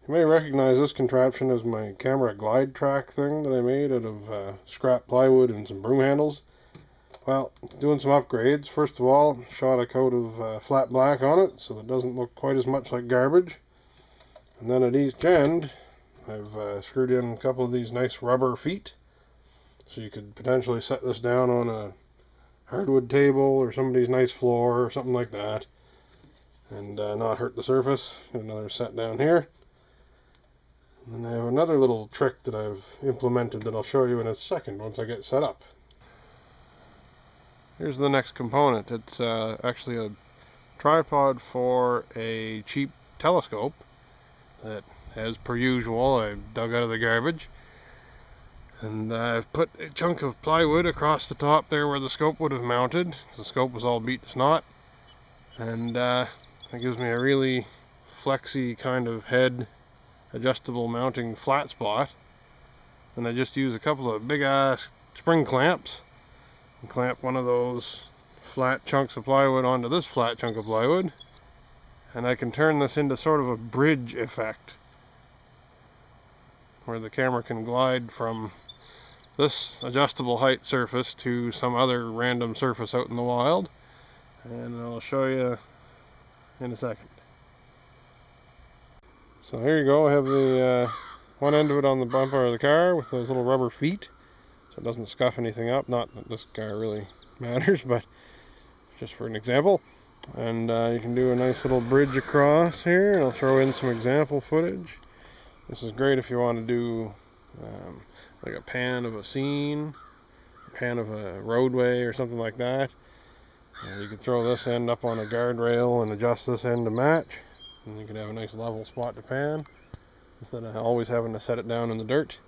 You may recognize this contraption as my camera glide track thing that I made out of scrap plywood and some broom handles. Well, doing some upgrades. First of all, shot a coat of flat black on it so it doesn't look quite as much like garbage. And then at each end, I've screwed in a couple of these nice rubber feet. So you could potentially set this down on a hardwood table or somebody's nice floor or something like that. And not hurt the surface. Another set down here. And then I have another little trick that I've implemented that I'll show you in a second once I get set up. Here's the next component. It's actually a tripod for a cheap telescope that, as per usual, I've dug out of the garbage. And I've put a chunk of plywood across the top there where the scope would have mounted. The scope was all beat to snot. And that gives me a really flexy kind of head adjustable mounting flat spot. And I just use a couple of big ass spring clamps and clamp one of those flat chunks of plywood onto this flat chunk of plywood, and I can turn this into sort of a bridge effect where the camera can glide from this adjustable height surface to some other random surface out in the wild, and I'll show you in a second. So here you go. I have the one end of it on the bumper of the car with those little rubber feet so it doesn't scuff anything up. Not that this car really matters, but just for an example. And you can do a nice little bridge across here, and I'll throw in some example footage. This is great if you want to do like a pan of a scene, a pan of a roadway or something like that. You can throw this end up on a guardrail and adjust this end to match, and you can have a nice level spot to pan instead of always having to set it down in the dirt.